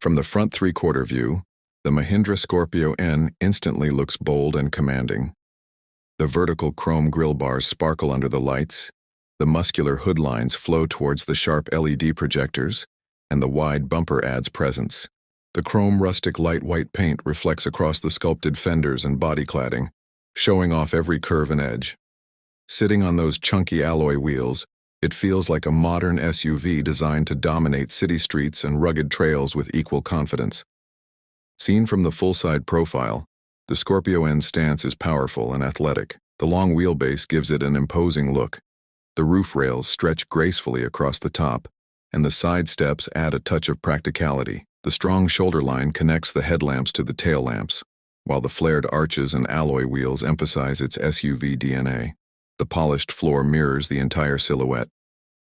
From the front three-quarter view, the Mahindra Scorpio N instantly looks bold and commanding. The vertical chrome grille bars sparkle under the lights, the muscular hood lines flow towards the sharp LED projectors, and the wide bumper adds presence. The chrome rustic light white paint reflects across the sculpted fenders and body cladding, showing off every curve and edge. Sitting on those chunky alloy wheels, it feels like a modern SUV designed to dominate city streets and rugged trails with equal confidence. Seen from the full-side profile, the Scorpio N's stance is powerful and athletic. The long wheelbase gives it an imposing look. The roof rails stretch gracefully across the top, and the side steps add a touch of practicality. The strong shoulder line connects the headlamps to the tail lamps, while the flared arches and alloy wheels emphasize its SUV DNA. The polished floor mirrors the entire silhouette,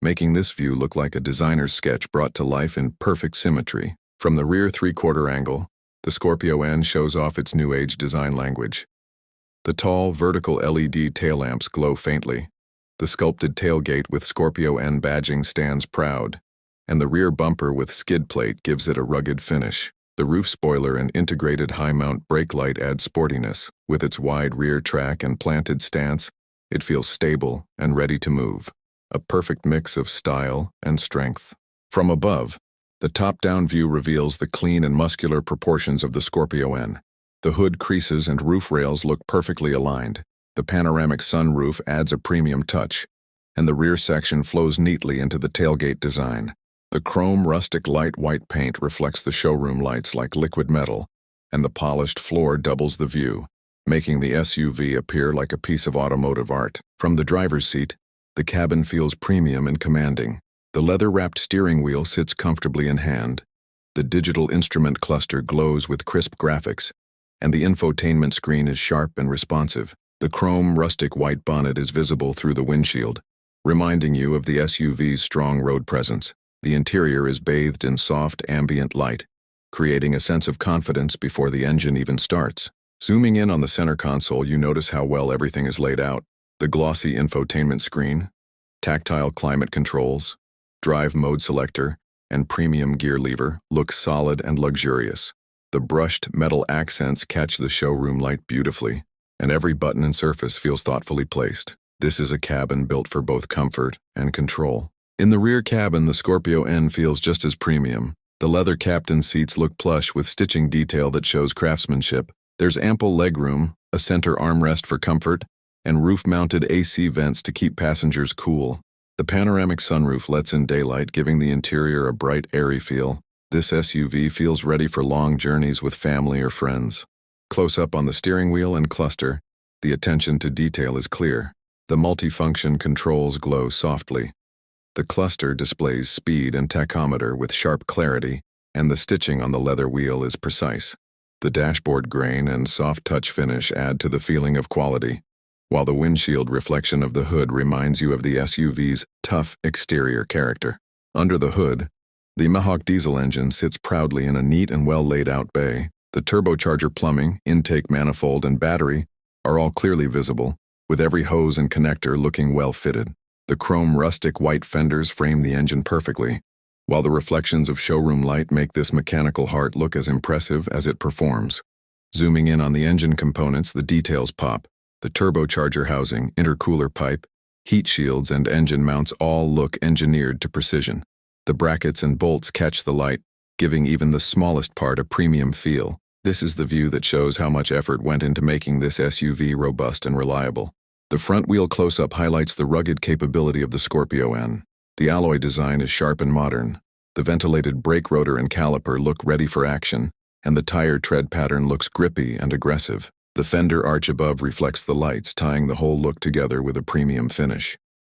making this view look like a designer's sketch brought to life in perfect symmetry. From the rear three-quarter angle, the Scorpio N shows off its new-age design language. The tall, vertical LED tail lamps glow faintly. The sculpted tailgate with Scorpio N badging stands proud, and the rear bumper with skid plate gives it a rugged finish. The roof spoiler and integrated high-mount brake light add sportiness. With its wide rear track and planted stance, it feels stable and ready to move, a perfect mix of style and strength. From above, the top-down view reveals the clean and muscular proportions of the Scorpio N. The hood creases and roof rails look perfectly aligned. The panoramic sunroof adds a premium touch, and the rear section flows neatly into the tailgate design. The chrome rustic light white paint reflects the showroom lights like liquid metal, and the polished floor doubles the view, making the SUV appear like a piece of automotive art. From the driver's seat, the cabin feels premium and commanding. The leather-wrapped steering wheel sits comfortably in hand. The digital instrument cluster glows with crisp graphics, and the infotainment screen is sharp and responsive. The chrome rustic white bonnet is visible through the windshield, reminding you of the SUV's strong road presence. The interior is bathed in soft ambient light, creating a sense of confidence before the engine even starts. Zooming in on the center console, you notice how well everything is laid out. The glossy infotainment screen, tactile climate controls, drive mode selector, and premium gear lever look solid and luxurious. The brushed metal accents catch the showroom light beautifully, and every button and surface feels thoughtfully placed. This is a cabin built for both comfort and control. In the rear cabin, the Scorpio N feels just as premium. The leather captain seats look plush with stitching detail that shows craftsmanship. There's ample legroom, a center armrest for comfort, and roof-mounted AC vents to keep passengers cool. The panoramic sunroof lets in daylight, giving the interior a bright, airy feel. This SUV feels ready for long journeys with family or friends. Close up on the steering wheel and cluster, the attention to detail is clear. The multifunction controls glow softly. The cluster displays speed and tachometer with sharp clarity, and the stitching on the leather wheel is precise. The dashboard grain and soft touch finish add to the feeling of quality, while the windshield reflection of the hood reminds you of the SUV's tough exterior character. Under the hood, the mHawk diesel engine sits proudly in a neat and well-laid-out bay. The turbocharger plumbing, intake manifold, and battery are all clearly visible, with every hose and connector looking well-fitted. The chrome rustic white fenders frame the engine perfectly, while the reflections of showroom light make this mechanical heart look as impressive as it performs. Zooming in on the engine components, the details pop. The turbocharger housing, intercooler pipe, heat shields, and engine mounts all look engineered to precision. The brackets and bolts catch the light, giving even the smallest part a premium feel. This is the view that shows how much effort went into making this SUV robust and reliable. The front wheel close-up highlights the rugged capability of the Scorpio N. The alloy design is sharp and modern. The ventilated brake rotor and caliper look ready for action, and the tire tread pattern looks grippy and aggressive. The fender arch above reflects the lights, tying the whole look together with a premium finish.